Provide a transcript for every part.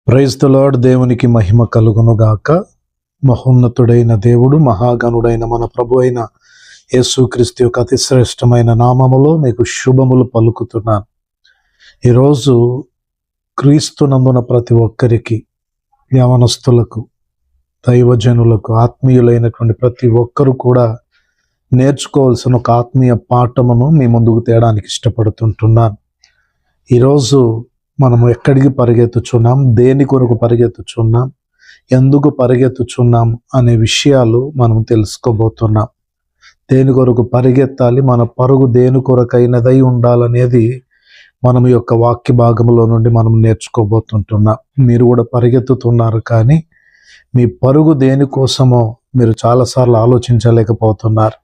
Praise the lord. దేవునికి మహిమ కలుగును గాక. మహోన్నతుడైన దేవుడు, మహాగణుడైన మన ప్రభు అయిన యేసుక్రీస్తు యొక్క అతి శ్రేష్టమైన నామములో మీకు శుభములు పలుకుతున్నాను. ఈరోజు క్రీస్తునందున ప్రతి ఒక్కరికి, యవనస్తులకు, దైవజనులకు, ఆత్మీయులైనటువంటి ప్రతి ఒక్కరు కూడా నేర్చుకోవాల్సిన ఒక ఆత్మీయ పాఠమును మీ ముందుకు తేడానికి ఇష్టపడుతుంటున్నాను. ఈరోజు మనము ఎక్కడికి పరిగెత్తుచున్నాం, దేని కొరకు పరిగెత్తుచున్నాం, ఎందుకు పరిగెత్తుచున్నాం అనే విషయాలు మనం తెలుసుకోబోతున్నాం. దేని కొరకు పరిగెత్తాలి, మన పరుగు దేని కొరకైనదై ఉండాలనేది మనం యొక్క వాక్య భాగంలో నుండి మనం నేర్చుకోబోతుంటున్నాం. మీరు కూడా పరిగెత్తుతున్నారు, కానీ మీ పరుగు దేనికోసమో మీరు చాలాసార్లు ఆలోచించలేకపోతున్నారు.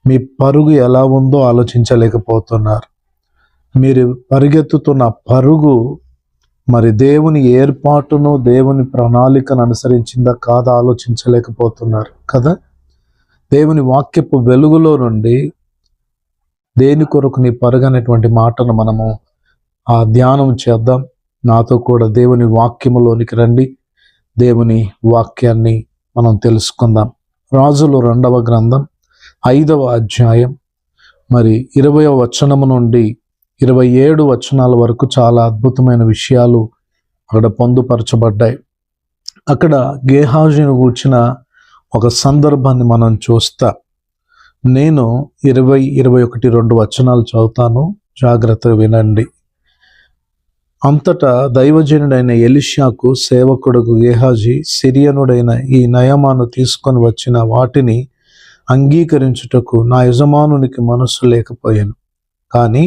మీ పరుగు ఎలా ఉందో ఆలోచించలేకపోతున్నారు. మీరు పరిగెత్తుతున్న పరుగు మరి దేవుని ఏర్పాటును, దేవుని ప్రణాళికను అనుసరించిందా కాదా ఆలోచించలేకపోతున్నారు కదా. దేవుని వాక్యపు వెలుగులో నుండి దేని కొరకు నీ పరుగు అనేటువంటి మాటను మనము ధ్యానం చేద్దాం. నాతో కూడా దేవుని వాక్యములోనికి రండి. దేవుని వాక్యాన్ని మనం తెలుసుకుందాం. రాజులు 2వ గ్రంథం 5వ అధ్యాయం మరి 20వ వచనము నుండి 27 వచనాల వరకు చాలా అద్భుతమైన విషయాలు అక్కడ పొందుపరచబడ్డాయి. అక్కడ గేహాజీని కూర్చిన ఒక సందర్భాన్ని మనం చూస్తా. నేను 20, 21, 2 వచనాలు చదువుతాను, జాగ్రత్తగా వినండి. అంతటా దైవజనుడైన ఎలీషాకు సేవకుడు గేహాజీ సిరియనుడైన ఈ నయమాను తీసుకొని వచ్చిన వాటిని అంగీకరించుటకు నా యజమానునికి మనస్సు లేకపోయాను. కానీ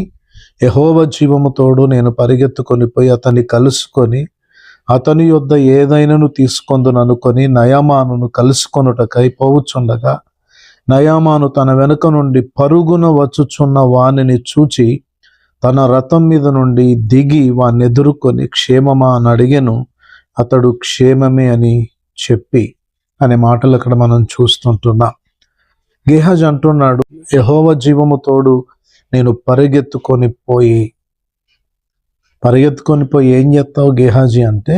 యెహోవా జీవముతోడు నేను పరిగెత్తుకొని పోయి అతన్ని కలుసుకొని అతని యొద్ద ఏదైనాను తీసుకొందుననుకొని నయమానును కలుసుకొనుటకై పోవుచుండగా నయమాను తన వెనుక నుండి పరుగున వచ్చుచున్న వానిని చూచి తన రథం మీద నుండి దిగి వాన్ని ఎదుర్కొని క్షేమమా అని అడిగెను. అతడు క్షేమమే అని చెప్పి అనే మాటలు అక్కడ మనం చూస్తుంటున్నాం. గేహాజీ అంటున్నాడు, యెహోవా జీవముతోడు నేను పరిగెత్తుకొని పోయి ఏం చేస్తావు గేహాజీ అంటే,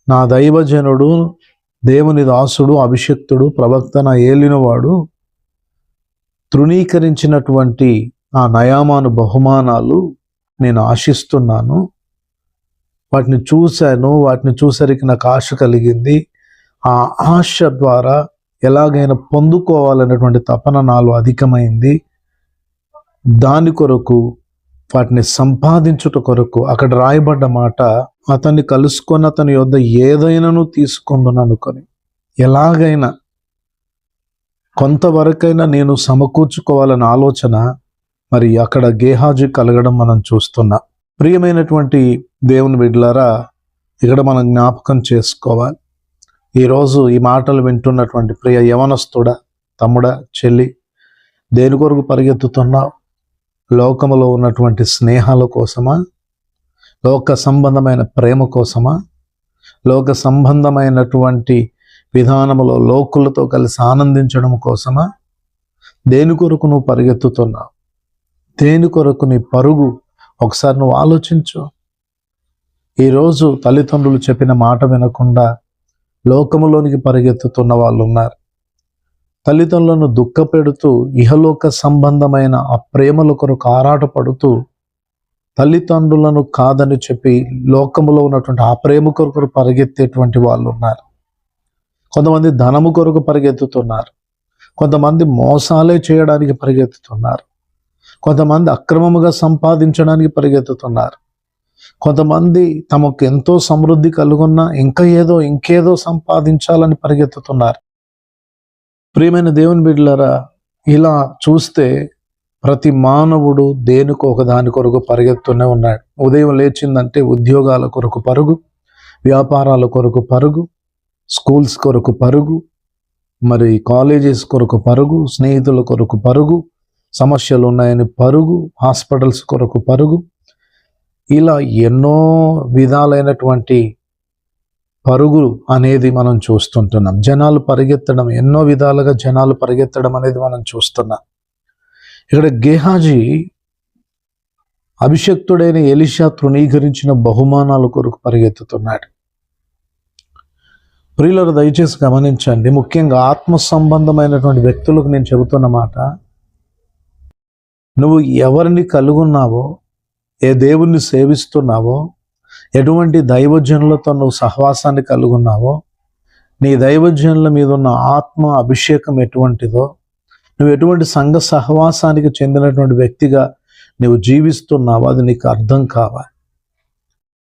నా దైవజనుడు, దేవుని దాసుడు, అభిషక్తుడు, ప్రవక్త, నా ఏలినవాడు తృణీకరించినటువంటి ఆ నయామాను బహుమానాలు నేను ఆశిస్తున్నాను. వాటిని చూశాను, వాటిని చూసరికి నాకు ఆశ కలిగింది. ఆ ఆశ ద్వారా ఎలాగైనా పొందుకోవాలనేటువంటి తపన నాలో అధికమైంది. దాని కొరకు, వాటిని సంపాదించుట కొరకు అక్కడ రాయబడ్డ మాట, అతన్ని కలుసుకొని అతని యొద్ద ఏదైనాను తీసుకుందును అనుకొని, ఎలాగైనా కొంతవరకైనా నేను సమకూర్చుకోవాలన్న ఆలోచన మరి అక్కడ గేహాజీ కలగడం మనం చూస్తున్నాం. ప్రియమైనటువంటి దేవుని బిడ్డలారా, ఇక్కడ మనం జ్ఞాపకం చేసుకోవాలి. ఈరోజు ఈ మాటలు వింటున్నటువంటి ప్రియ యవనస్తుడా, తమ్ముడా, చెల్లి, దేని కొరకు పరిగెత్తుతున్నావు? లోకములో ఉన్నటువంటి స్నేహాల కోసమా? లోక సంబంధమైన ప్రేమ కోసమా? లోక సంబంధమైనటువంటి విధానములో లోకులతో కలిసి ఆనందించడం కోసమా? దేని కొరకు నువ్వు పరిగెత్తుతున్నావు? దేని కొరకు నీ పరుగు? ఒకసారి నువ్వు ఆలోచించు. ఈరోజు తల్లిదండ్రులు చెప్పిన మాట వినకుండా లోకములోనికి పరిగెత్తుతున్న వాళ్ళు ఉన్నారు. తల్లిదండ్రులను దుఃఖపెడుతూ ఇహలోక సంబంధమైన ఆ ప్రేమల కొరకు ఆరాటపడుతూ తల్లిదండ్రులను కాదని చెప్పి లోకములో ఉన్నటువంటి ఆ ప్రేమ కొరకు పరిగెత్తేటువంటి వాళ్ళు ఉన్నారు. కొంతమంది ధనము కొరకు పరిగెత్తుతున్నారు. కొంతమంది మోసాలే చేయడానికి పరిగెత్తుతున్నారు. కొంతమంది అక్రమముగా సంపాదించడానికి పరిగెత్తుతున్నారు. కొంతమంది తమకు ఎంతో సమృద్ధి కలుగున్నా ఇంకేదో సంపాదించాలని పరిగెత్తుతున్నారు. ప్రియమైన దేవుని బిడ్డలారా, ఇలా చూస్తే ప్రతి మానవుడు దేనికో ఒక దాని కొరకు పరిగెత్తునే ఉన్నాడు. ఉదయం లేచిందంటే ఉద్యోగాల కొరకు పరుగు, వ్యాపారాల కొరకు పరుగు, స్కూల్స్ కొరకు పరుగు, మరి కాలేజెస్ కొరకు పరుగు, స్నేహితుల కొరకు పరుగు, సమస్యలు ఉన్నాయని పరుగు, హాస్పిటల్స్ కొరకు పరుగు, ఇలా ఎన్నో విధాలైనటువంటి పరుగులు అనేది మనం చూస్తుంటున్నాం. జనాలు పరిగెత్తడం, ఎన్నో విధాలుగా జనాలు పరిగెత్తడం అనేది మనం చూస్తున్నాం. ఇక్కడ గేహాజీ అభిషక్తుడైన ఎలీషా తృణీకరించిన బహుమానాల కొరకు పరిగెత్తుతున్నాడు. ప్రియులారా, దయచేసి గమనించండి. ముఖ్యంగా ఆత్మ సంబంధమైనటువంటి వ్యక్తులకు నేను చెబుతున్న మాట, నువ్వు ఎవరిని కలుగున్నావో, ఏ దేవుణ్ణి సేవిస్తున్నావో, ఎటువంటి దైవజనులతో నువ్వు సహవాసాన్ని కలుగున్నావో, నీ దైవజనుల మీద ఉన్న ఆత్మ అభిషేకం ఎటువంటిదో, నువ్వు ఎటువంటి సంఘ సహవాసానికి చెందినటువంటి వ్యక్తిగా నువ్వు జీవిస్తున్నావో అది నీకు అర్థం కావాలి.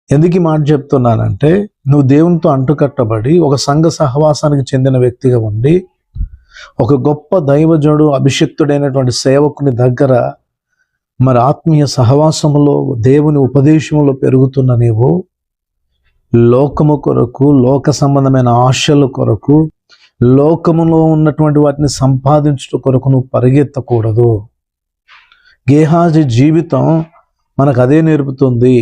ఎందుకు ఈ మాట చెప్తున్నానంటే, నువ్వు దేవునితో అంటుకట్టబడి ఒక సంఘ సహవాసానికి చెందిన వ్యక్తిగా ఉండి ఒక గొప్ప దైవజనుడు అభిషిక్తుడైనటువంటి సేవకుని దగ్గర మరి ఆత్మీయ సహవాసములో దేవుని ఉపదేశములో పెరుగుతున్న నీవు లోకము కొరకు, లోక సంబంధమైన ఆశల కొరకు, లోకములో ఉన్నటువంటి వాటిని సంపాదించడం కొరకు నువ్వు పరిగెత్తకూడదు. గేహాజీ జీవితం మనకు అదే నేర్పుతుంది.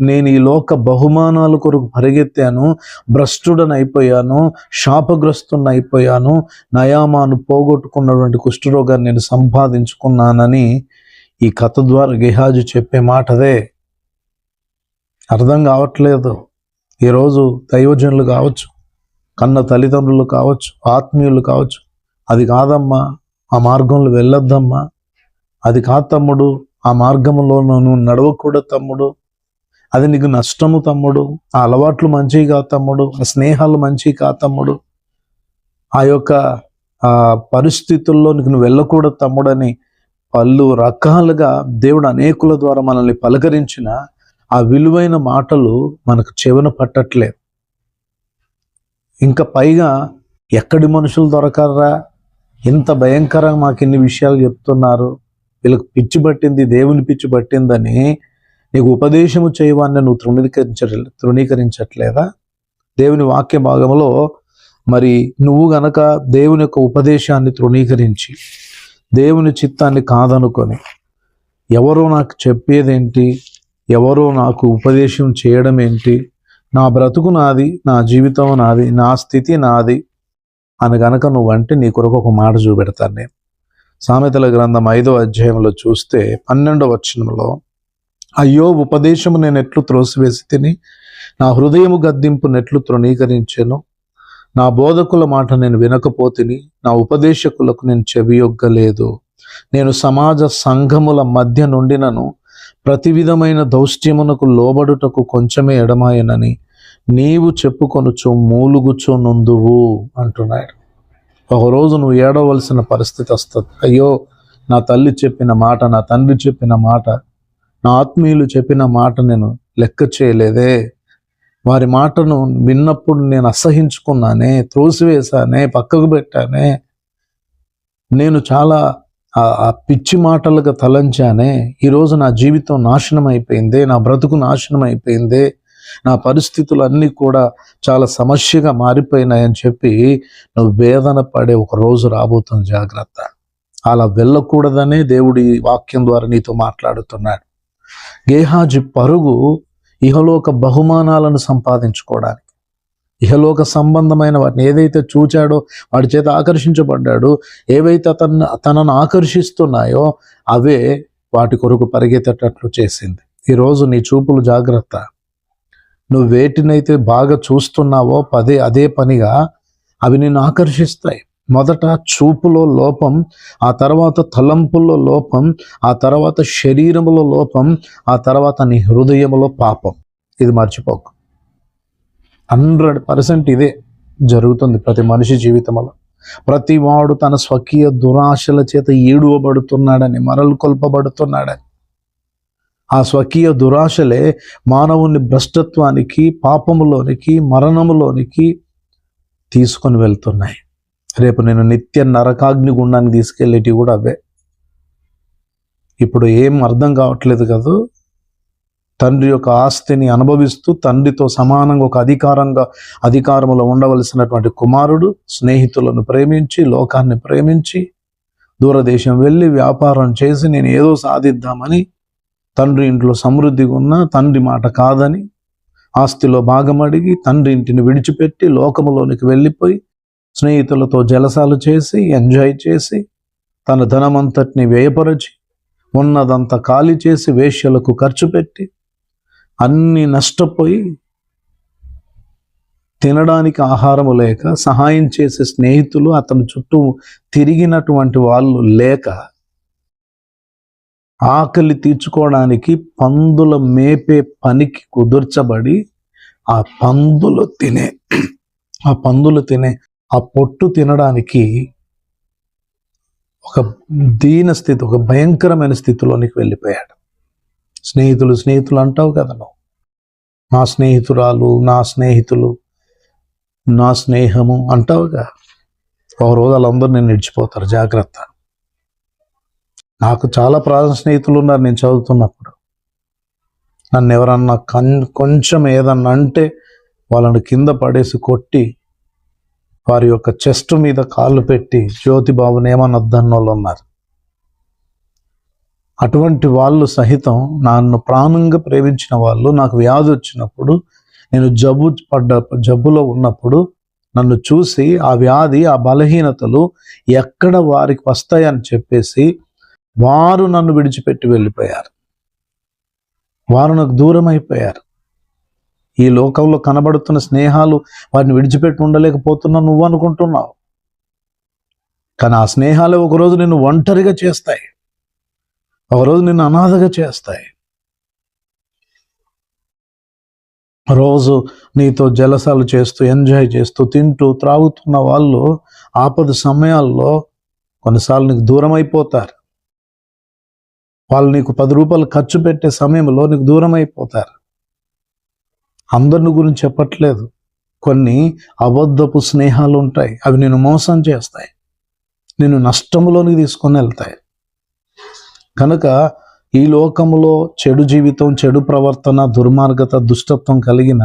నేను ఈ లోక బహుమానాల కొరకు పరిగెత్తాను, భ్రష్టుడని అయిపోయాను, శాపగ్రస్తుని అయిపోయాను, నయామాను పోగొట్టుకున్నటువంటి కుష్ఠరోగాన్ని నేను సంపాదించుకున్నానని ఈ కథ ద్వారా గేహాజీ చెప్పే మాట అదే. అర్థం కావట్లేదు. ఈరోజు దైవజనులు కావచ్చు, కన్న తల్లిదండ్రులు కావచ్చు, ఆత్మీయులు కావచ్చు, అది కాదమ్మా, ఆ మార్గంలో వెళ్ళొద్దమ్మా, అది కాదు తమ్ముడు, ఆ మార్గంలో నువ్వు నడవకూడదు తమ్ముడు, అది నీకు నష్టము తమ్ముడు, ఆ అలవాట్లు మంచివి కాదు తమ్ముడు, ఆ స్నేహాలు మంచివి కాదు తమ్ముడు, ఆ యొక్క పరిస్థితుల్లో నీకు నువ్వు వెళ్ళకూడదు తమ్ముడు అని పలు రకాలుగా దేవుడు అనేకుల ద్వారా మనల్ని పలకరించిన ఆ విలువైన మాటలు మనకు చెవిన పట్టట్లేదు. ఇంకా పైగా ఎక్కడి మనుషులు దొరకరా, ఇంత భయంకరంగా మాకు ఇన్ని విషయాలు చెప్తున్నారు, వీళ్ళకి పిచ్చి పట్టింది, దేవుని పిచ్చి పట్టిందని నీకు ఉపదేశము చేయవాన్ని నువ్వు తృణీకరించట్లేదా? దేవుని వాక్య భాగంలో మరి నువ్వు గనక దేవుని యొక్క ఉపదేశాన్ని తృణీకరించి దేవుని చిత్తాన్ని కాదనుకొని ఎవరో నాకు చెప్పేదేంటి, ఎవరో నాకు ఉపదేశం చేయడం ఏంటి, నా బ్రతుకు నాది, నా జీవితం నాది, నా స్థితి నాది అని గనక నువ్వంటే నీ కొరకు ఒక మాట చూపెడతాను నేను. సామెతల గ్రంథం 5వ అధ్యాయంలో చూస్తే 12వ వచనంలో, అయ్యో ఉపదేశము నేను ఎట్లు త్రోసివేసి తిని, నా హృదయము గద్దింపు నెట్లు తృణీకరించెను, నా బోధకుల మాట నేను వినకపోతిని, నా ఉపదేశకులకు నేను చెవియొగ్గలేదు, నేను సమాజ సంఘముల మధ్య నుండినను ప్రతి విధమైన దౌష్ట్యమునకు లోబడుటకు కొంచెమే ఎడమాయనని నీవు చెప్పుకొనుచు మూలుగుచు నొందువు అంటున్నాడు. ఒకరోజు నువ్వు ఏడవలసిన పరిస్థితి వస్తుంది. అయ్యో, నా తల్లి చెప్పిన మాట, నా తండ్రి చెప్పిన మాట, నా ఆత్మీయులు చెప్పిన మాట నేను లెక్క చేయలేదే, వారి మాటను విన్నప్పుడు నేను అసహించుకున్నానే, త్రోసివేశానే, పక్కకు పెట్టానే, నేను చాలా ఆ పిచ్చి మాటలుగా తలంచానే, ఈరోజు నా జీవితం నాశనం అయిపోయిందే, నా బ్రతుకు నాశనం అయిపోయిందే, నా పరిస్థితులు అన్నీ కూడా చాలా సమస్యగా మారిపోయినాయని చెప్పి నువ్వు వేదన పడే ఒక రోజు రాబోతుంది. జాగ్రత్త. అలా వెళ్ళకూడదనే దేవుడి వాక్యం ద్వారా నీతో మాట్లాడుతున్నాడు. గేహాజీ పరుగు ఇహలోక బహుమానాలను సంపాదించుకోవడానికి, ఇహలోక సంబంధమైన వాటిని ఏదైతే చూచాడో వాటి చేత ఆకర్షించబడ్డాడు, ఏవైతే తనను ఆకర్షిస్తున్నాయో అవే వాటి కొరకు పరిగెత్తేటట్లు చేసింది. ఈరోజు నీ చూపులు జాగ్రత్త. నువ్వు వేటినైతే బాగా చూస్తున్నావో అదే పనిగా అవి నిన్ను ఆకర్షిస్తాయి. మొదట చూపులో లోపం, ఆ తర్వాత తలంపుల్లో లోపం, ఆ తర్వాత శరీరములో లోపం, ఆ తర్వాత నీ హృదయములో పాపం. ఇది మర్చిపోకు. 100% ఇదే జరుగుతుంది ప్రతి మనిషి జీవితంలో. ప్రతి వాడు తన స్వకీయ దురాశల చేత ఈడువబడుతున్నాడని, మరలు కొల్పబడుతున్నాడని. ఆ స్వకీయ దురాశలే మానవుని భ్రష్టత్వానికి, పాపములోనికి, మరణములోనికి తీసుకొని వెళ్తున్నాయి. రేపు నేను నిత్య నరకాగ్ని గుండానికి తీసుకెళ్ళేటివి కూడా అవే. ఇప్పుడు ఏం అర్థం కావట్లేదు కదా. తండ్రి యొక్క ఆస్తిని అనుభవిస్తూ తండ్రితో సమానంగా ఒక అధికారంలో ఉండవలసినటువంటి కుమారుడు స్నేహితులను ప్రేమించి, లోకాన్ని ప్రేమించి, దూరదేశం వెళ్ళి వ్యాపారం చేసి నేను ఏదో సాధిద్దామని, తండ్రి ఇంట్లో సమృద్ధిగా ఉన్న తండ్రి మాట కాదని ఆస్తిలో భాగం అడిగి తండ్రి ఇంటిని విడిచిపెట్టి లోకములోనికి వెళ్ళిపోయి స్నేహితులతో జలసాలు చేసి, ఎంజాయ్ చేసి, తన ధనమంతటిని వ్యయపరచి ఉన్నదంతా ఖాళీ చేసి వేశ్యలకు ఖర్చు పెట్టి అన్నీ నష్టపోయి తినడానికి ఆహారము లేక సహాయం చేసే స్నేహితులు అతని చుట్టూ తిరిగినటువంటి వాళ్ళు లేక ఆకలి తీర్చుకోవడానికి పందుల మేపే పనికి కుదుర్చబడి ఆ పందులు తినే ఆ పొట్టు తినడానికి ఒక దీన స్థితి, ఒక భయంకరమైన స్థితిలోనికి వెళ్ళిపోయాడు. స్నేహితులు అంటావు కదా నువ్వు, నా స్నేహితురాలు, నా స్నేహితులు, నా స్నేహము అంటావుగా. ఒక రోజు వాళ్ళందరూ నేను విడిచిపోతారు, జాగ్రత్త. నాకు చాలా ప్రాణ స్నేహితులు ఉన్నారు. నేను చదువుతున్నప్పుడు నన్ను ఎవరన్నా కొంచెం ఏదన్నా అంటే వాళ్ళని కింద పడేసి కొట్టి వారి యొక్క చెస్ట్ మీద కాళ్ళు పెట్టి జ్యోతిబాబుని ఏమనొద్దన్న వాళ్ళు ఉన్నారు. అటువంటి వాళ్ళు సహితం నన్ను ప్రాణంగా ప్రేమించిన వాళ్ళు నాకు వ్యాధి వచ్చినప్పుడు, నేను జబ్బులో ఉన్నప్పుడు నన్ను చూసి ఆ వ్యాధి, ఆ బలహీనతలు ఎక్కడ వారికి వస్తాయని చెప్పేసి వారు నన్ను విడిచిపెట్టి వెళ్ళిపోయారు. వారు నాకు దూరం అయిపోయారు. ఈ లోకంలో కనబడుతున్న స్నేహాలు వారిని విడిచిపెట్టి ఉండలేకపోతున్నావు నువ్వు అనుకుంటున్నావు. కానీ ఆ స్నేహాలే ఒకరోజు నిన్ను ఒంటరిగా చేస్తాయి, ఒకరోజు నిన్ను అనాథగా చేస్తాయి. రోజు నీతో జలసాలు చేస్తూ, ఎంజాయ్ చేస్తూ, తింటూ త్రాగుతున్న వాళ్ళు ఆపద సమయాల్లో కొన్నిసార్లు నీకు దూరం అయిపోతారు. వాళ్ళు నీకు 10 రూపాయలు ఖర్చు పెట్టే సమయంలో నీకు దూరం అయిపోతారు. అందరిని గురించి చెప్పట్లేదు. కొన్ని అబద్ధపు స్నేహాలు ఉంటాయి, అవి నిన్ను మోసం చేస్తాయి, నిన్ను నష్టంలోనికి తీసుకొని వెళ్తాయి. కనుక ఈ లోకంలో చెడు జీవితం, చెడు ప్రవర్తన, దుర్మార్గత, దుష్టత్వం కలిగిన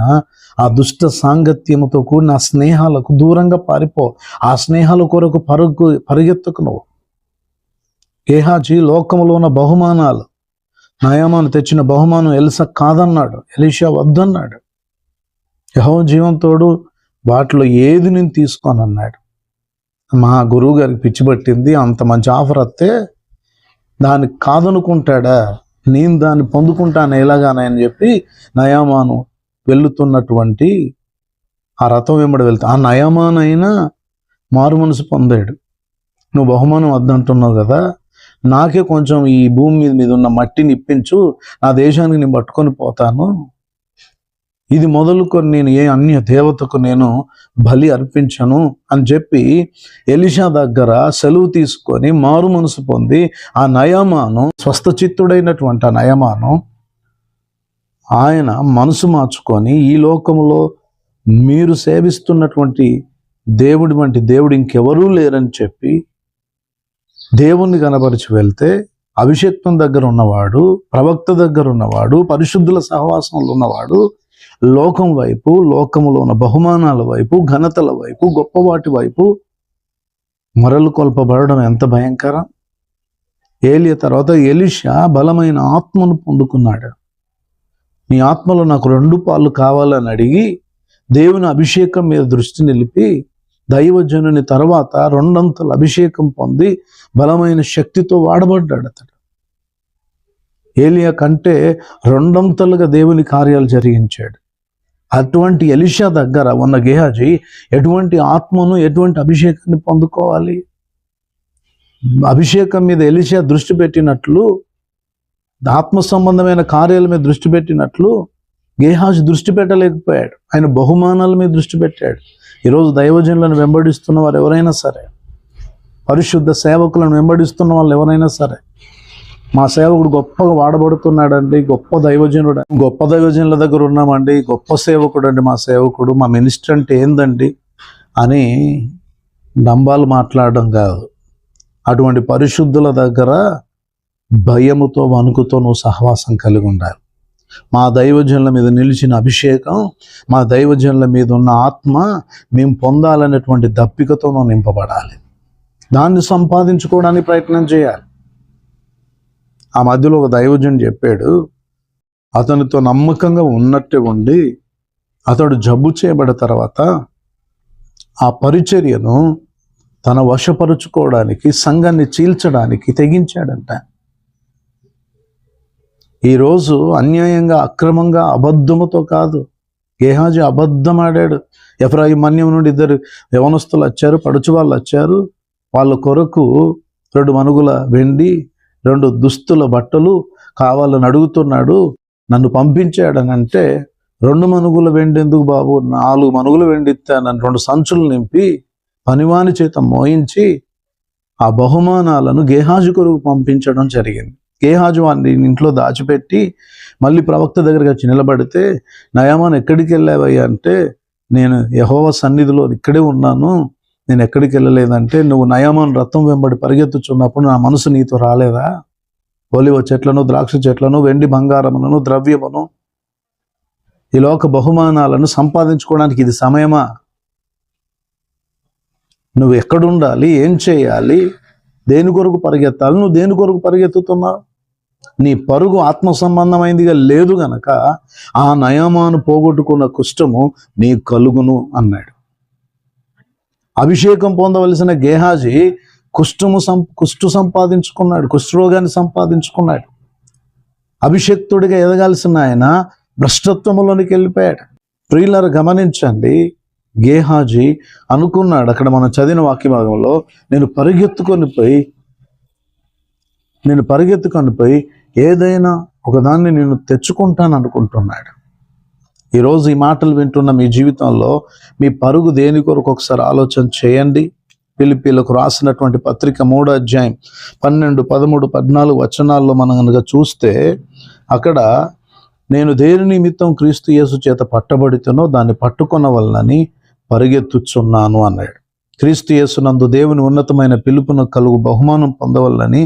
ఆ దుష్ట సాంగత్యముతో కూడిన ఆ స్నేహాలకు దూరంగా పారిపో. ఆ స్నేహాల కొరకు పరిగెత్తుకు నువ్వు. గేహాజీ లోకంలో ఉన్న బహుమానాలు, నయమాను తెచ్చిన బహుమానం ఎలిసా కాదన్నాడు, ఎలీషా వద్దన్నాడు. యెహోవా జీవంతోడు వాటిలో ఏది నేను తీసుకోనన్నాడు. మా గురువు గారికి పిచ్చి పట్టింది, అంత మంచి ఆఫర్ వస్తే దాన్ని కాదనుకుంటాడా, నేను దాన్ని పొందుకుంటాను ఎలాగానని చెప్పి నయమాను వెళుతున్నటువంటి ఆ రథం వెంబడి వెళ్తా. ఆ నయమానైనా మారు మనసు పొందాడు. నువ్వు బహుమానం వద్దంటున్నావు కదా, నాకే కొంచెం ఈ భూమి మీద ఉన్న మట్టిని ఇప్పించు, నా దేశానికి నేను పట్టుకొని పోతాను, ఇది మొదలుకొని నేను ఏ అన్య దేవతకు నేను బలి అర్పించను అని చెప్పి ఎలీషా దగ్గర సెలవు తీసుకొని మారు మనసు పొంది ఆ నయమాను, స్వస్థచిత్తుడైనటువంటి ఆ నయమాను, ఆయన మనసు మార్చుకొని ఈ లోకంలో మీరు సేవిస్తున్నటువంటి దేవుడి వంటి దేవుడు ఇంకెవరూ లేరని చెప్పి దేవుణ్ణి కనబరిచి వెళ్తే, అభిషేక్తం దగ్గర ఉన్నవాడు, ప్రవక్త దగ్గర ఉన్నవాడు, పరిశుద్ధుల సహవాసంలో ఉన్నవాడు లోకం వైపు, లోకములో ఉన్న బహుమానాల వైపు, ఘనతల వైపు, గొప్పవాటి వైపు మరలు కొల్పబడడం ఎంత భయంకరం. ఏలియా తర్వాత ఎలీషా బలమైన ఆత్మను పొందుకున్నాడు. నీ ఆత్మలో నాకు 2 పాలు కావాలని అడిగి దేవుని అభిషేకం మీద దృష్టి నిలిపి దైవజనుని తర్వాత 2 అభిషేకం పొంది బలమైన శక్తితో వాడబడ్డాడు అతడు. ఏలియా కంటే 2 దేవుని కార్యాలు జరిగించాడు. అటువంటి ఎలీషా దగ్గర ఉన్న గేహాజీ ఎటువంటి ఆత్మను, ఎటువంటి అభిషేకాన్ని పొందుకోవాలి? అభిషేకం మీద ఎలీషా దృష్టి పెట్టినట్లు, ఆత్మ సంబంధమైన కార్యాల మీద దృష్టి పెట్టినట్లు గేహాజీ దృష్టి పెట్టలేకపోయాడు. ఆయన బహుమానాల మీద దృష్టి పెట్టాడు. ఈరోజు దైవజనులను వెంబడిస్తున్న వారు ఎవరైనా సరే, పరిశుద్ధ సేవకులను వెంబడిస్తున్న వాళ్ళు ఎవరైనా సరే, మా సేవకుడు గొప్పగా వాడబడుతున్నాడండి, గొప్ప దైవజనుల దగ్గర ఉన్నామండి, గొప్ప సేవకుడు అండి మా సేవకుడు, మా మినిస్టర్ అంటే ఏందండి అని డంబాలు మాట్లాడడం కాదు. అటువంటి పరిశుద్ధుల దగ్గర భయముతో, వణుకుతో నువ్వు సహవాసం కలిగి ఉండాలి. మా దైవజనుల మీద నిలిచిన అభిషేకం, మా దైవజనుల మీద ఉన్న ఆత్మ మేము పొందాలనేటువంటి దప్పికతో నువ్వు నింపబడాలి. దాన్ని సంపాదించుకోవడానికి ప్రయత్నం చేయాలి. ఆ మధ్యలో ఒక దైవజనుడు చెప్పాడు, అతనితో నమ్మకంగా ఉన్నట్టే ఉండి అతడు జబ్బు చేయబడిన తర్వాత ఆ పరిచర్యను తన వశపరుచుకోవడానికి, సంఘాన్ని చీల్చడానికి తెగించాడంట. ఈరోజు అన్యాయంగా, అక్రమంగా, అబద్ధముతో కాదు. గేహాజీ అబద్ధం ఆడాడు. ఎఫ్రాయిమన్యం నుండి 2 యవనస్తులు వచ్చారు, పడుచు వాళ్ళు వచ్చారు. వాళ్ళ కొరకు 2 మనుగుల వెండి, 2 దుస్తుల బట్టలు కావాలని అడుగుతున్నాడు. నన్ను పంపించాడని అంటే, 2 మనుగుల వెండి ఎందుకు బాబు, 4 మనుగుల వెండి ఇస్తానని 2 సంచులు నింపి పనివాని చేత మోయించి ఆ బహుమానాలను గేహాజు కొరకు పంపించడం జరిగింది. గేహాజు వాడిని ఇంట్లో దాచిపెట్టి మళ్ళీ ప్రవక్త దగ్గరికి వచ్చి నిలబడితే, నయామాన్ ఎక్కడికి వెళ్ళావయ్యా అంటే, నేను యెహోవా సన్నిధిలో ఇక్కడే ఉన్నాను, నేను ఎక్కడికి వెళ్ళలేదంటే, నువ్వు నయామాన్ రథం వెంబడి పరిగెత్తుచున్నప్పుడు నా మనసు నీతో రాలేదా? ఒలివ చెట్లను, ద్రాక్ష చెట్లను, వెండి బంగారములను, ద్రవ్యమును, ఈ లోక బహుమానాలను సంపాదించుకోవడానికి ఇది సమయమా? నువ్వు ఎక్కడుండాలి, ఏం చేయాలి, దేని కొరకు పరిగెత్తాలి, నువ్వు దేని కొరకు పరిగెత్తుతున్నావు? నీ పరుగు ఆత్మ సంబంధమైందిగా లేదు గనక ఆ నయమాను పోగొట్టుకున్న కుష్టము నీ కలుగును అన్నాడు. అభిషేకం పొందవలసిన గేహాజీ కుష్టు సంపాదించుకున్నాడు, కుష్ఠరోగాన్ని సంపాదించుకున్నాడు. అభిషేక్తుడిగా ఎదగాల్సిన ఆయన భ్రష్టత్వములోనికి వెళ్ళిపోయాడు. ప్రియులారా గమనించండి, గేహాజీ అనుకున్నాడు, అక్కడ మనం చదివిన వాక్య భాగంలో, నేను పరిగెత్తుకొని పోయి ఏదైనా ఒకదాన్ని నేను తెచ్చుకుంటాను అనుకుంటున్నాడు. ఈరోజు ఈ మాటలు వింటున్న మీ జీవితంలో మీ పరుగు దేని కొరకు ఒకసారి ఆలోచన చేయండి. ఫిలిప్పీలకు రాసినటువంటి పత్రిక 3వ అధ్యాయం 12, 13, 14 వచనాల్లో మనం కనుక చూస్తే, అక్కడ నేను దేని నిమిత్తం క్రీస్తు యేసు చేత పట్టబడితేనో దాన్ని పట్టుకొనవలనని పరిగెత్తుచున్నాను అన్నాడు. క్రీస్తు యేసునందు దేవుని ఉన్నతమైన పిలుపును కలుగు బహుమానం పొందవలని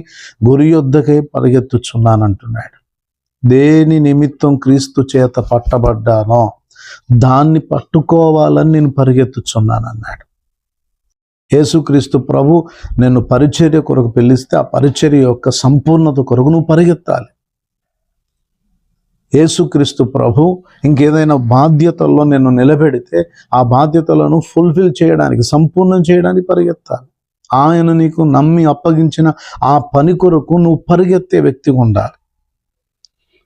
గురి యొద్దకై పరిగెత్తుచున్నాను అంటున్నాడు. దేని నిమిత్తం క్రీస్తు చేత పట్టబడ్డానో దాన్ని పట్టుకోవాలని నేను పరిగెత్తుచున్నాను అన్నాడు. యేసుక్రీస్తు ప్రభు నిన్ను పరిచర్య కొరకు పిలిస్తే ఆ పరిచర్య యొక్క సంపూర్ణత కొరకు నువ్వు పరిగెత్తాలి. యేసుక్రీస్తు ప్రభు ఇంకేదైనా బాధ్యతల్లో నిన్ను నిలబెడితే ఆ బాధ్యతలను ఫుల్ఫిల్ చేయడానికి, సంపూర్ణం చేయడానికి పరిగెత్తాలి. ఆయన నీకు నమ్మి అప్పగించిన ఆ పని కొరకు నువ్వు పరిగెత్తే వ్యక్తిగా ఉండాలి.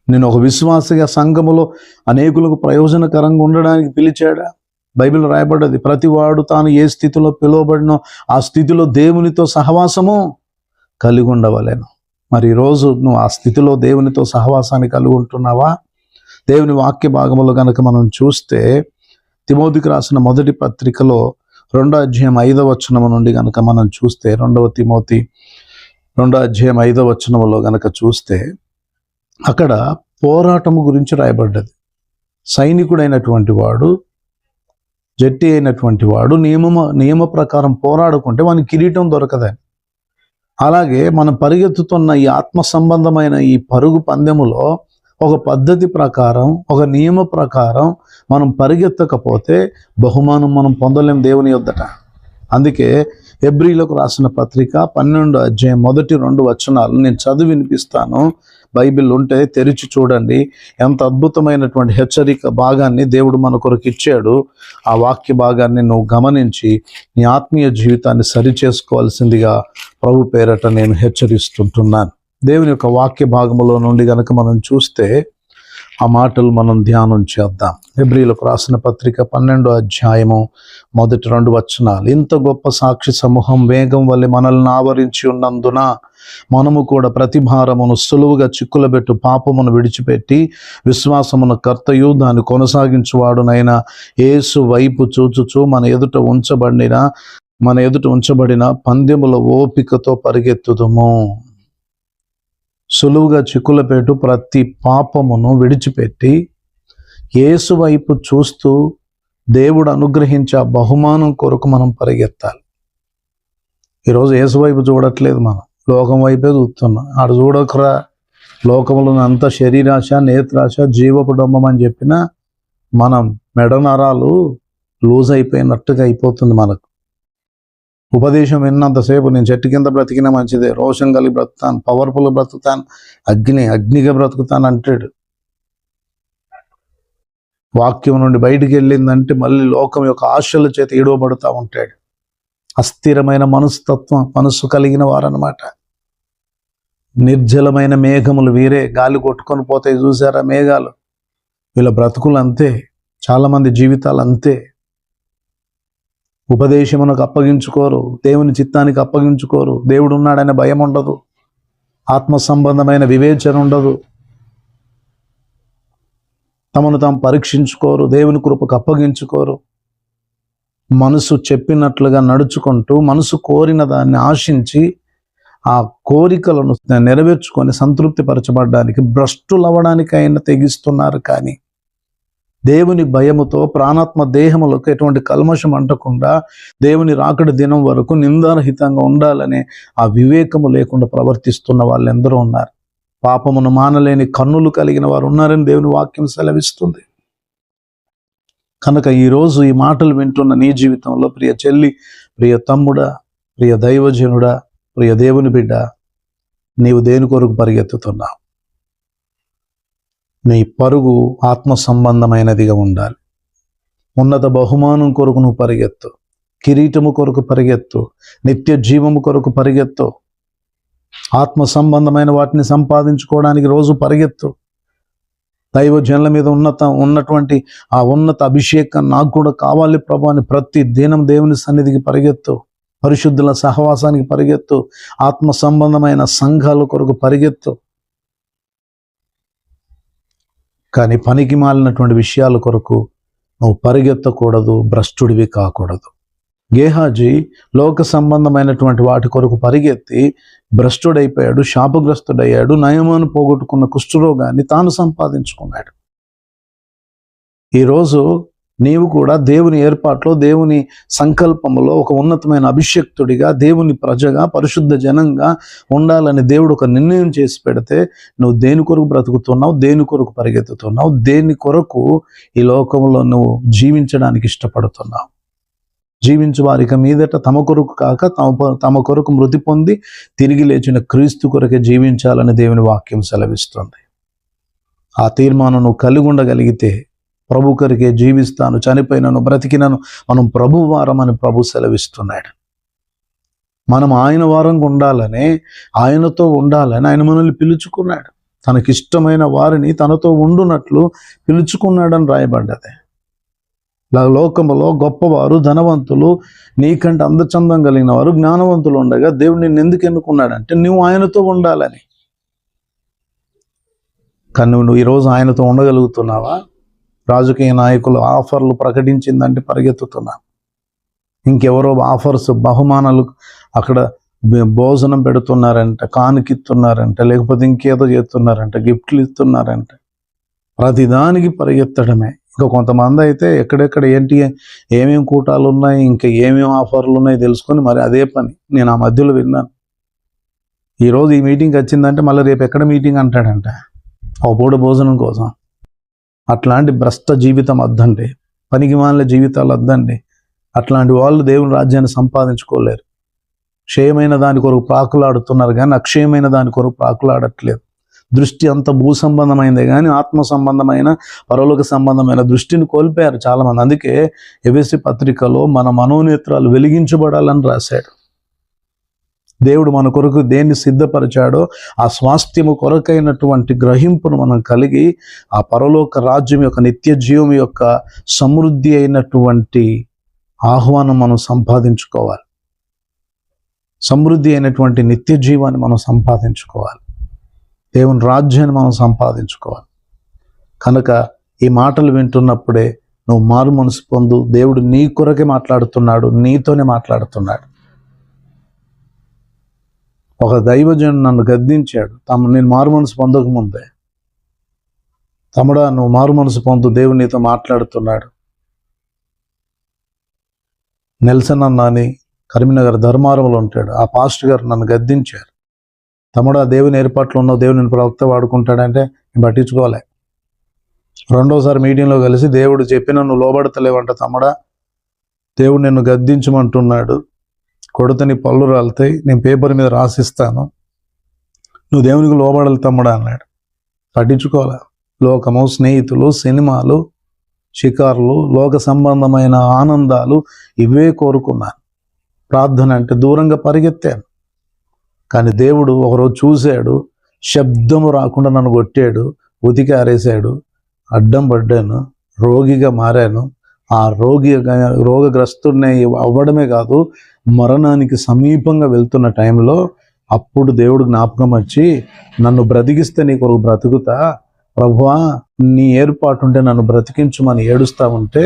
నేను ఒక విశ్వాసిగా సంఘములో అనేకులకు ప్రయోజనకరంగా ఉండడానికి పిలిచాడా? బైబిల్ రాయబడ్డది, ప్రతివాడు తాను ఏ స్థితిలో పిలువబడినో ఆ స్థితిలో దేవునితో సహవాసము కలిగి ఉండవలెను. మరి ఈరోజు నువ్వు ఆ స్థితిలో దేవునితో సహవాసాన్ని కలిగి ఉంటున్నావా? దేవుని వాక్య భాగంలో కనుక మనం చూస్తే, తిమోతికి రాసిన మొదటి పత్రికలో 2వ అధ్యాయం 5వ వచనం నుండి కనుక మనం చూస్తే, 2వ తిమోతి 2వ అధ్యాయం 5వ వచనంలో కనుక చూస్తే, అక్కడ పోరాటము గురించి రాయబడ్డది. సైనికుడైనటువంటి వాడు, జట్టి అయినటువంటి వాడు నియమ ప్రకారం పోరాడుకుంటే వానికి కిరీటం దొరకదని. అలాగే మనం పరిగెత్తుతున్న ఈ ఆత్మ సంబంధమైన ఈ పరుగు పందెములో ఒక పద్ధతి ప్రకారం, ఒక నియమ ప్రకారం మనం పరిగెత్తకపోతే బహుమానం మనం పొందలేం దేవుని యొద్దట. అందుకే హెబ్రీలకు రాసిన పత్రిక 12వ అధ్యాయం 1-2 వచనాలు నేను చదివి వినిపిస్తాను. బైబిల్ ఉంటే తెరిచి చూడండి. ఎంత అద్భుతమైనటువంటి హెచ్చరిక భాగాన్ని దేవుడు మన కొరకు ఇచ్చాడు. ఆ వాక్య భాగాన్ని నువ్వు గమనించి నీ ఆత్మీయ జీవితాన్ని సరిచేసుకోవాల్సిందిగా ప్రభు పేరట నేను హెచ్చరిస్తుంటున్నాను. దేవుని యొక్క వాక్య భాగములో నుండి గనక మనం చూస్తే ఆ మాటలు మనం ధ్యానం చేద్దాం. హెబ్రీలకు రాసిన పత్రిక 12వ అధ్యాయము 1-2 వచనాలు. ఇంత గొప్ప సాక్షి సమూహం వేగం వల్లే మనల్ని ఆవరించి ఉన్నందున మనము కూడా ప్రతి భారమును సులువుగా చిక్కులబెట్టు పాపమును విడిచిపెట్టి విశ్వాసమున కర్తయు దాన్ని కొనసాగించువాడునైనా యేసు వైపు చూచుచు మన ఎదుట ఉంచబడిన పందెముల ఓపికతో పరిగెత్తుదుము. సులువుగా చిక్కులపెట్టు ప్రతి పాపమును విడిచిపెట్టి యేసు వైపు చూస్తూ దేవుడు అనుగ్రహించే బహుమానం కొరకు మనం పరిగెత్తాలి. ఈరోజు యేసు వైపు చూడట్లేదు, మనం లోకం వైపే చూస్తున్నాం. ఆడు చూడకురా, లోకంలో అంత శరీరాశ, నేత్రాశ, జీవపుడంబం అని చెప్పిన మనం మెడ నరాలు లూజ్ అయిపోయినట్టుగా అయిపోతుంది. మనకు ఉపదేశం విన్నంతసేపు నేను చెట్టు కింద బ్రతికినా మంచిదే, రోషం కలిగి బ్రతుకుతాను, పవర్ఫుల్ బ్రతుకుతాను, అగ్నిగా బ్రతుకుతాను అంటాడు. వాక్యం నుండి బయటికి వెళ్ళిందంటే మళ్ళీ లోకం యొక్క ఆశల చేత ఈడవబడుతూ ఉంటాడు. అస్థిరమైన మనసు కలిగిన వారన్నమాట. నిర్జలమైన మేఘములు వీరే, గాలి కొట్టుకొని పోతాయి చూసారా మేఘాలు. వీళ్ళ బ్రతుకులు అంతే, చాలామంది జీవితాలు అంతే. ఉపదేశమునకు అప్పగించుకోరు, దేవుని చిత్తానికి అప్పగించుకోరు, దేవుడు ఉన్నాడనే భయం ఉండదు, ఆత్మ సంబంధమైన వివేచన ఉండదు, తమను తాము పరీక్షించుకోరు, దేవుని కృపకు అప్పగించుకోరు. మనసు చెప్పినట్లుగా నడుచుకుంటూ మనసు కోరిన దాన్ని ఆశించి ఆ కోరికలను నెరవేర్చుకొని సంతృప్తి పరచబడడానికి, భ్రష్టులవ్వడానికి ఆయన తెగిస్తున్నారు. కానీ దేవుని భయముతో ప్రాణాత్మ దేహములకు ఎటువంటి కల్మషం అంటకుండా దేవుని రాకడ దినం వరకు నిందారహితంగా ఉండాలనే ఆ వివేకము లేకుండా ప్రవర్తిస్తున్న వాళ్ళు ఎందరో ఉన్నారు. పాపమును మానలేని కన్నులు కలిగిన వారు ఉన్నారని దేవుని వాక్యం సెలవిస్తుంది. కనుక ఈరోజు ఈ మాటలు వింటున్న నీ జీవితంలో ప్రియ చెల్లి, ప్రియ తమ్ముడా, ప్రియ దైవజనుడా, ప్రియ దేవుని బిడ్డ, నీవు దేని కొరకు పరిగెత్తుతున్నావు? నీ పరుగు ఆత్మ సంబంధమైనదిగా ఉండాలి. ఉన్నత బహుమానం కొరకు నువ్వు పరిగెత్తు, కిరీటము కొరకు పరిగెత్తు, నిత్య జీవము కొరకు పరిగెత్తు, ఆత్మ సంబంధమైన వాటిని సంపాదించుకోవడానికి రోజు పరిగెత్తు. దైవజనుల మీద ఉన్నటువంటి ఆ ఉన్నత అభిషేకం నాకు కూడా కావాలి ప్రభు అని ప్రతి దినం దేవుని సన్నిధికి పరిగెత్తు, పరిశుద్ధుల సహవాసానికి పరిగెత్తు, ఆత్మ సంబంధమైన సంఘాల కొరకు పరిగెత్తు. కానీ పనికి మాలినటువంటి విషయాల కొరకు నువ్వు పరిగెత్తకూడదు, భ్రష్టుడివి కాకూడదు. గేహాజీ లోక సంబంధమైనటువంటి వాటి కొరకు పరిగెత్తి భ్రష్టుడైపోయాడు, శాపగ్రస్తుడయ్యాడు, నయమాను పోగొట్టుకున్న కుష్ఠరోగాన్ని తాను సంపాదించుకున్నాడు. ఈరోజు నీవు కూడా దేవుని ఏర్పాట్లో, దేవుని సంకల్పంలో ఒక ఉన్నతమైన అభిషక్తుడిగా, దేవుని ప్రజగా, పరిశుద్ధ జనంగా ఉండాలని దేవుడు ఒక నిర్ణయం చేసి పెడితే నువ్వు దేని కొరకు బ్రతుకుతున్నావు, దేని కొరకు పరిగెత్తుతున్నావు, దేని కొరకు ఈ లోకంలో నువ్వు జీవించడానికి ఇష్టపడుతున్నావు? జీవించు వారిక మీదట తమ కొరకు కాక తమ కొరకు మృతి పొంది తిరిగి లేచిన క్రీస్తు కొరకే జీవించాలని దేవుని వాక్యం సెలవిస్తుంది. ఆ తీర్మానం నువ్వు కలిగి ఉండగలిగితే ప్రభు కొరకే జీవిస్తాను, చనిపోయినను బ్రతికినను మనం ప్రభు వారం అని ప్రభు సెలవిస్తున్నాడు. మనం ఆయన వారంగా ఉండాలని, ఆయనతో ఉండాలని ఆయన మనల్ని పిలుచుకున్నాడు. తనకిష్టమైన వారిని తనతో ఉండునట్లు పిలుచుకున్నాడని రాయబడ్డది. లోకములో గొప్పవారు, ధనవంతులు, నీకంటే అందచందం కలిగిన వారు, జ్ఞానవంతులు ఉండగా దేవుడు నిన్ను ఎందుకు ఎన్నుకున్నాడంటే నువ్వు ఆయనతో ఉండాలని. కానీ నువ్వు ఈరోజు ఆయనతో ఉండగలుగుతున్నావా? రాజకీయ నాయకులు ఆఫర్లు ప్రకటించిందంటే పరిగెత్తుతున్నా, ఇంకెవరో ఆఫర్స్, బహుమానాలు, అక్కడ భోజనం పెడుతున్నారంట, కానుకిస్తున్నారంట, లేకపోతే ఇంకేదో చేస్తున్నారంట, గిఫ్ట్లు ఇస్తున్నారంట, ప్రతిదానికి పరిగెత్తడమే. ఇంకా కొంతమంది అయితే ఎక్కడెక్కడ ఏమేమి కూటాలు ఉన్నాయి, ఇంకా ఏమేమి ఆఫర్లు ఉన్నాయి తెలుసుకొని మరి అదే పని. నేను ఆ మధ్యలో విన్నాను, ఈరోజు ఈ మీటింగ్ వచ్చిందంటే మళ్ళీ రేపు ఎక్కడ మీటింగ్ అంటాడంట, ఒక పూట భోజనం కోసం. అట్లాంటి భ్రష్ట జీవితం వద్దండి, పనికిమాలిన జీవితాలు వద్దండి. అట్లాంటి వాళ్ళు దేవుని రాజ్యాన్ని సంపాదించుకోలేరు. క్షయమైన దాని కొరకు ప్రాకులాడుతున్నారు కానీ అక్షయమైన దాని కొరకు ప్రాకులాడట్లేదు. దృష్టి అంత భూ సంబంధమైనదే కానీ ఆత్మ సంబంధమైన, పరలోక సంబంధమైన దృష్టిని కోల్పోయారు చాలామంది. అందుకే ఎఫెసీ పత్రికలో మన మనోనేత్రాలు వెలిగించబడాలని రాశాడు. దేవుడు మన కొరకు దేన్ని సిద్ధపరిచాడో ఆ స్వాస్థ్యము కొరకైనటువంటి గ్రహింపును మనం కలిగి ఆ పరలోక రాజ్యం యొక్క, నిత్య జీవం యొక్క సమృద్ధి అయినటువంటి ఆహ్వానం మనం సంపాదించుకోవాలి. సమృద్ధి అయినటువంటి నిత్య జీవాన్ని మనం సంపాదించుకోవాలి. దేవుని రాజ్యాన్ని మనం సంపాదించుకోవాలి. కనుక ఈ మాటలు వింటున్నప్పుడే నువ్వు మారు మనసు పొందు. దేవుడు నీ కొరకే మాట్లాడుతున్నాడు, నీతోనే మాట్లాడుతున్నాడు. ఒక దైవజనుడు నన్ను గద్దించాడు, నేను మారు మనసు పొందకముందే. తమ్ముడా, నువ్వు మారు మనసు పొందు, దేవుడు నీతో మాట్లాడుతున్నాడు. నెల్సన్ అన్న అని కరీంనగర్ ధర్మారంలో ఉంటాడు, ఆ పాస్టర్ గారు నన్ను గద్దించారు. తమ్ముడా, దేవుని ఏర్పాట్లు ఉన్నావు, దేవుని ప్రవక్త వాడుకుంటాడంటే నేను పట్టించుకోలే. రెండోసారి మీటింగ్లో కలిసి దేవుడు చెప్పిన నువ్వు లోబడతలేవంట తమ్ముడా, దేవుడు నిన్ను గద్దించమంటున్నాడు, కొడితే నీ పళ్ళు రాలుతాయి, నేను పేపర్ మీద రాసిస్తాను, నువ్వు దేవునికి లోబడాలి తమ్ముడా అన్నాడు. పట్టించుకోలే. లోకము, స్నేహితులు, సినిమాలు, షికారులు, లోక సంబంధమైన ఆనందాలు ఇవే కోరుకున్నాను. ప్రార్థన అంటే దూరంగా పరిగెత్తాను. కానీ దేవుడు ఒకరోజు చూశాడు, శబ్దము రాకుండా నన్ను కొట్టాడు, ఉతికి ఆరేశాడు, అడ్డం పడ్డాను, రోగిగా మారాను. ఆ రోగగ్రస్తుడిని అవ్వడమే కాదు, మరణానికి సమీపంగా వెళ్తున్న టైంలో అప్పుడు దేవుడు జ్ఞాపకం వచ్చి, నన్ను బ్రతికిస్తే నీ కొరకు బ్రతుకుతా, ప్రభువా నీ ఏర్పాటు ఉంటే నన్ను బ్రతికించుమని ఏడుస్తా ఉంటే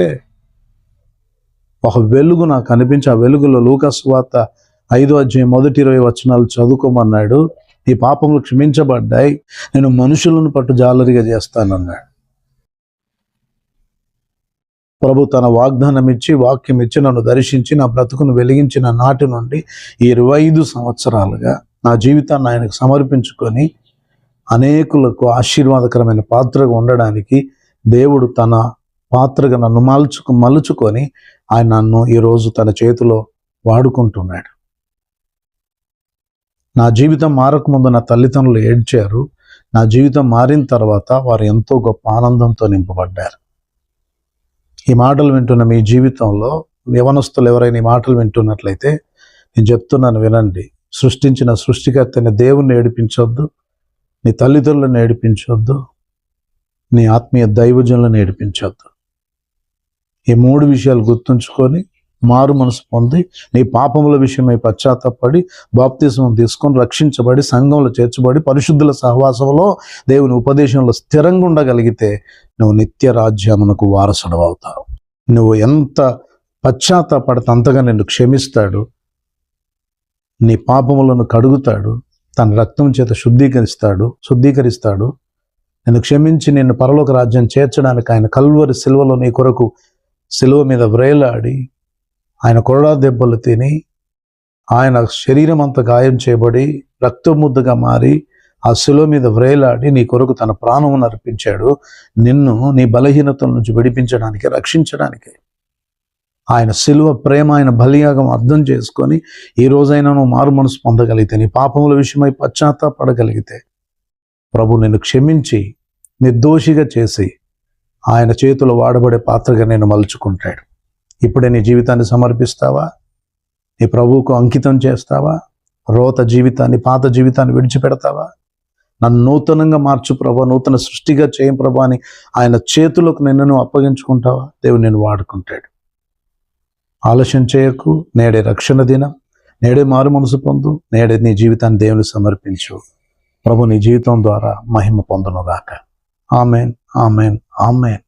ఒక వెలుగు నాకు కనిపించి, ఆ వెలుగులో లూకా సువార్త 5వ అధ్యాయం మొదటి 20 వచనాలు చదువుకోమన్నాడు. నీ పాపములు క్షమించబడ్డాయి, నేను మనుషులను పట్టు జాలరిగా చేస్తానన్నాడు. ప్రభు తన వాగ్దానం ఇచ్చి, వాక్యం ఇచ్చి, నన్ను దర్శించి నా బ్రతుకును వెలిగించిన నాటి నుండి 25 సంవత్సరాలుగా నా జీవితాన్ని ఆయనకు సమర్పించుకొని అనేకులకు ఆశీర్వాదకరమైన పాత్రగా ఉండడానికి దేవుడు తన పాత్రగా నన్ను మలుచుకొని ఆయన నన్ను ఈరోజు తన చేతిలో వాడుకుంటున్నాడు. నా జీవితం మారకముందు నా తల్లిదండ్రులు ఏడ్చారు. నా జీవితం మారిన తర్వాత వారు ఎంతో గొప్ప ఆనందంతో నింపబడ్డారు. ఈ మాటలు వింటున్న మీ జీవితంలో యవనస్తులు ఎవరైనా ఈ మాటలు వింటున్నట్లయితే నేను చెప్తున్నాను, వినండి. సృష్టించిన సృష్టికర్తని దేవుణ్ణి ఏడిపించొద్దు, నీ తల్లిదండ్రులను ఏడిపించొద్దు, నీ ఆత్మీయ దైవజనులను ఏడిపించొద్దు. ఈ 3 విషయాలు గుర్తుంచుకొని మారు మనసు పొంది నీ పాపముల విషయమై పశ్చాత్తాపడి బాప్తిస్మం తీసుకొని రక్షించబడి సంఘంలో చేర్చబడి పరిశుద్ధుల సహవాసంలో దేవుని ఉపదేశంలో స్థిరంగా ఉండగలిగితే నువ్వు నిత్య రాజ్యమునకు వారసుడు అవుతావు. నువ్వు ఎంత పశ్చాత్తాపడితే అంతగా నిన్ను క్షమిస్తాడు, నీ పాపములను కడుగుతాడు, తన రక్తం చేత శుద్ధీకరిస్తాడు. నిన్ను క్షమించి నిన్ను పరలోక రాజ్యం చేర్చడానికి ఆయన కల్వరి సిలువలో నీ కొరకు సిలువ మీద వ్రేలాడి, ఆయన కొరడా దెబ్బలు తిని, ఆయన శరీరం అంతా గాయం చేయబడి రక్తముద్దగా మారి ఆ సిలువ మీద వ్రేలాడి నీ కొరకు తన ప్రాణమును అర్పించాడు. నిన్ను నీ బలహీనతల నుంచి విడిపించడానికి, రక్షించడానికి. ఆయన సిలువ ప్రేమ, ఆయన బలియాగం అర్థం చేసుకొని ఈ రోజైనా నువ్వు మారు మనసు పొందగలిగితే, నీ పాపముల విషయమై పశ్చాత్తాపడగలిగితే ప్రభు నిన్ను క్షమించి నిర్దోషిగా చేసి ఆయన చేతిలో వాడబడే పాత్రగా నేను మలుచుకుంటాడు. ఇప్పుడే నీ జీవితాన్ని సమర్పిస్తావా? నీ ప్రభువుకు అంకితం చేస్తావా? రోత జీవితాన్ని, పాత జీవితాన్ని విడిచిపెడతావా? నన్ను నూతనంగా మార్చు ప్రభా, నూతన సృష్టిగా చేయం ప్రభా అని ఆయన చేతులకు నిన్ను అప్పగించుకుంటావా? దేవుడు నేను వాడుకుంటాడు. ఆలస్యం చేయకు. నేడే రక్షణ దినం, నేడే మారు మనసు పొందు, నేడే నీ జీవితాన్ని దేవుని సమర్పించు. ప్రభు నీ జీవితం ద్వారా మహిమ పొందునుగాక. Amen, amen, amen.